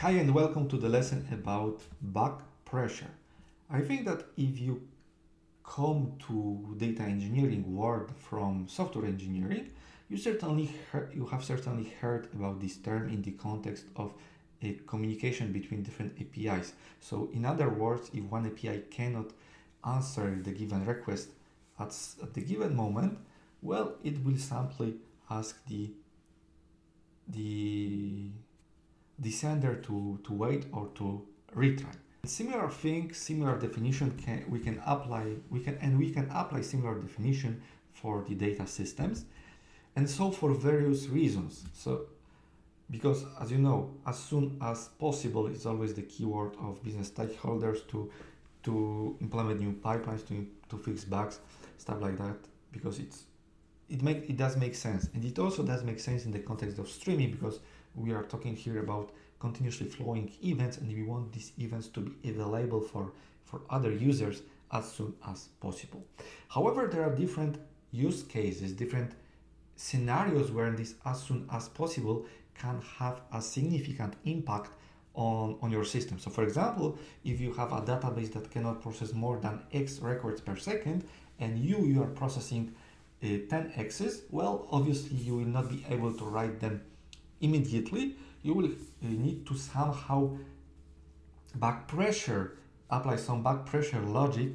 Hi and welcome to the lesson about back pressure. I think that if you come to data engineering world from software engineering, you have certainly heard about this term in the context of a communication between different APIs. So in other words, if one API cannot answer the given request at the given moment, well, it will simply ask the sender to wait or to retry. Similar thing, similar definition we can apply similar definition for the data systems, and so for various reasons. So because as you know, as soon as possible is always the keyword of business stakeholders to implement new pipelines, to fix bugs, stuff like that, because it does make sense, and it also does make sense in the context of streaming, because we are talking here about continuously flowing events, and we want these events to be available for other users as soon as possible. However, there are different use cases, different scenarios where this as soon as possible can have a significant impact on your system. So for example, if you have a database that cannot process more than X records per second, and you are processing 10 X's, well, obviously you will not be able to write them immediately. You will need to somehow apply some back pressure logic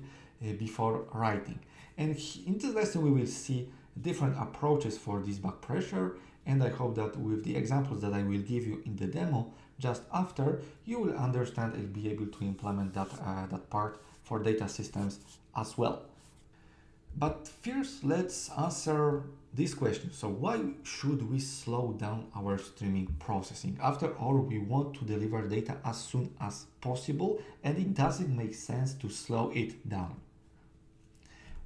before writing. And in this lesson, we will see different approaches for this back pressure. And I hope that with the examples that I will give you in the demo just after, you will understand and be able to implement that part for data systems as well. But first, let's answer this question. So why should we slow down our streaming processing? After all, we want to deliver data as soon as possible, and it doesn't make sense to slow it down.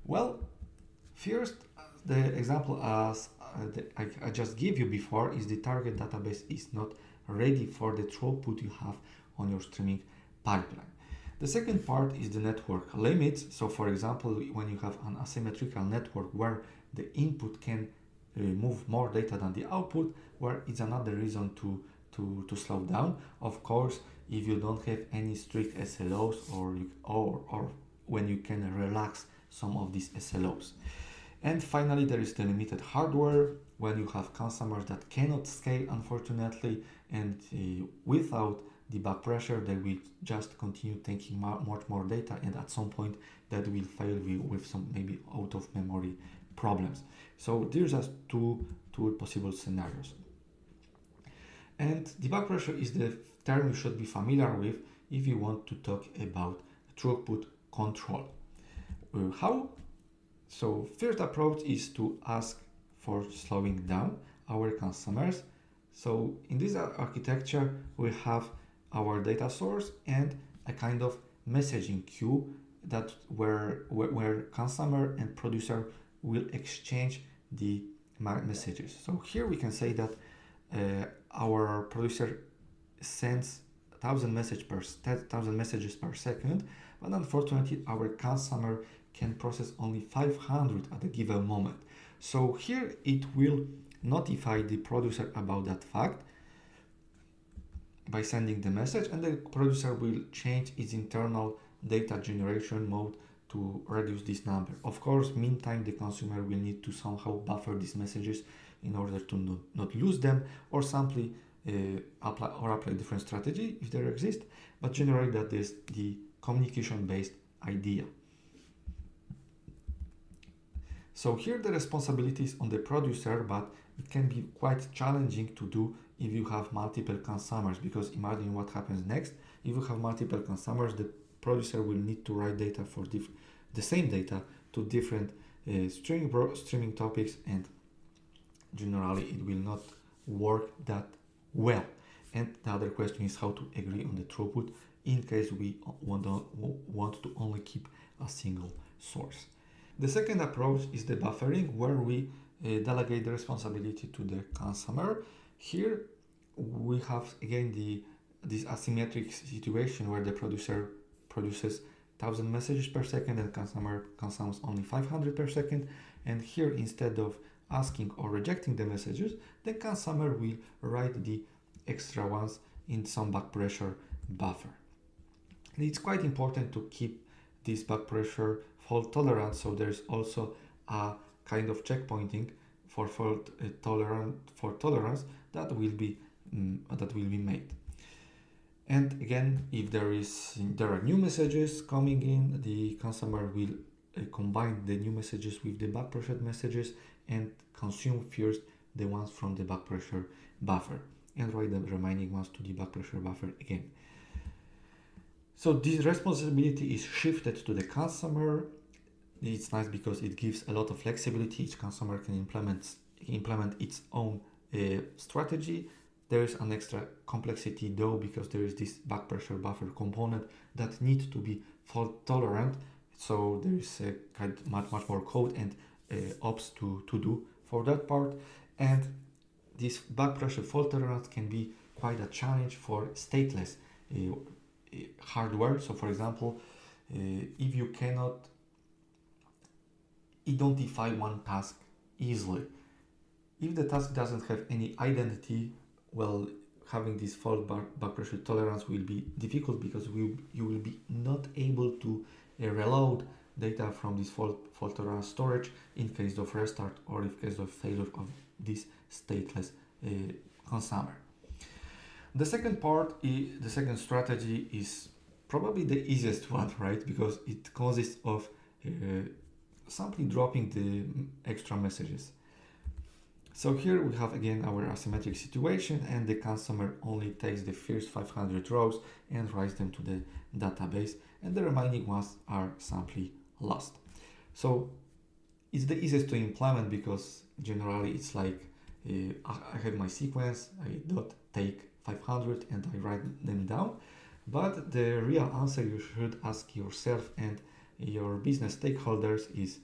Well, first, the example I just gave you before is the target database is not ready for the throughput you have on your streaming pipeline. The second part is the network limits. So for example, when you have an asymmetrical network where the input can move more data than the output, where it's another reason to slow down. Of course, if you don't have any strict SLOs or when you can relax some of these SLOs. And finally, there is the limited hardware when you have customers that cannot scale, unfortunately, and without the back pressure, they will just continue taking much more data, and at some point that will fail with some maybe out of memory problems. So there's just two possible scenarios. And the back pressure is the term you should be familiar with if you want to talk about throughput control. How? So first approach is to ask for slowing down our customers. So in this architecture, we have our data source and a kind of messaging queue that where customer and producer will exchange the messages. So here we can say that our producer sends 1,000 messages per second, but unfortunately our customer can process only 500 at a given moment. So here it will notify the producer about that fact by sending the message, and the producer will change its internal data generation mode to reduce this number. Of course, meantime, the consumer will need to somehow buffer these messages in order to not lose them, or simply apply different strategy if there exists, but generally that is the communication-based idea. So here the responsibility is on the producer, but it can be quite challenging to do if you have multiple consumers, because imagine what happens next. If you have multiple consumers, the producer will need to write data for the same data to different streaming topics, and generally it will not work that well. And the other question is how to agree on the throughput in case we want to only keep a single source. The second approach is the buffering, where we delegate the responsibility to the consumer. Here we have again this asymmetric situation where the producer produces 1,000 messages per second and consumer consumes only 500 per second. And here, instead of asking or rejecting the messages, the consumer will write the extra ones in some backpressure buffer. And it's quite important to keep this backpressure fault tolerant, so there's also a kind of checkpointing for fault tolerance that will be made. And again, if there are new messages coming in, the consumer will combine the new messages with the backpressure messages and consume first the ones from the backpressure buffer and write the remaining ones to the backpressure buffer again. So this responsibility is shifted to the consumer. It's nice because it gives a lot of flexibility. Each consumer can implement its own strategy. There is an extra complexity though, because there is this backpressure buffer component that needs to be fault tolerant. So there is much more code and ops to do for that part. And this backpressure fault tolerance can be quite a challenge for stateless hardware. So for example, if you cannot identify one task easily, if the task doesn't have any identity, well, having this fault backpressure tolerance will be difficult, because you will be not able to reload data from this fault tolerance storage in case of restart or in case of failure of this stateless consumer. The second strategy is probably the easiest one, right? Because it consists of simply dropping the extra messages. So here we have again our asymmetric situation, and the consumer only takes the first 500 rows and writes them to the database, and the remaining ones are simply lost. So it's the easiest to implement, because generally it's like I have my sequence, I dot take 500 and I write them down. But the real answer you should ask yourself and your business stakeholders is,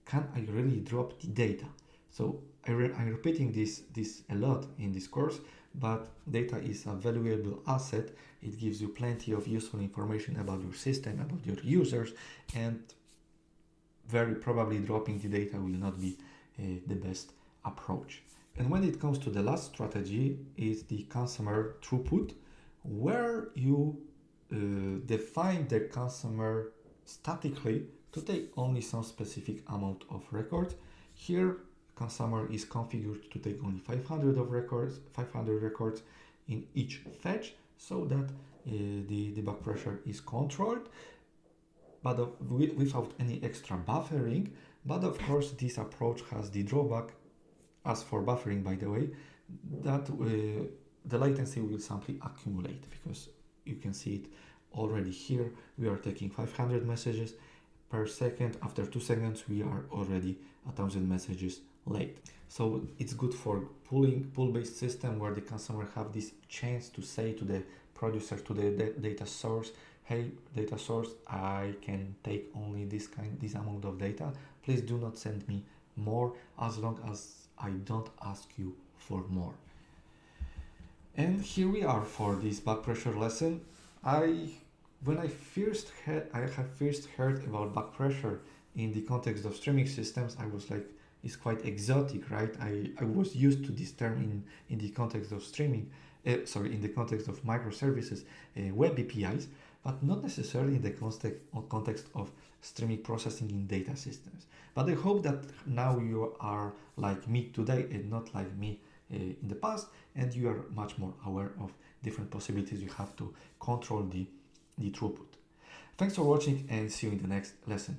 can I really drop the data? So I'm repeating this a lot in this course, but data is a valuable asset. It gives you plenty of useful information about your system, about your users, and very probably dropping the data will not be the best approach. And when it comes to the last strategy, is the consumer throughput, where you define the consumer statically to take only some specific amount of records. Here, consumer is configured to take only 500 records in each fetch, so that the backpressure is controlled, but without any extra buffering. But of course, this approach has the drawback, as for buffering, by the way, that the latency will simply accumulate, because you can see it already here. We are taking 500 messages per second. After 2 seconds, we are already 1,000 messages late. So it's good for pull-based system, where the consumer have this chance to say to the producer, to the data source, hey, data source, I can take only this amount of data. Please do not send me more, as long as I don't ask you for more. And here we are for this backpressure lesson. I have first heard about backpressure in the context of streaming systems, I was like, it's quite exotic, right? I was used to this term in the context of streaming, in the context of microservices, web APIs, but not necessarily in the context of streaming processing in data systems. But I hope that now you are like me today and not like me in the past, and you are much more aware of different possibilities you have to control the throughput. Thanks for watching, and see you in the next lesson.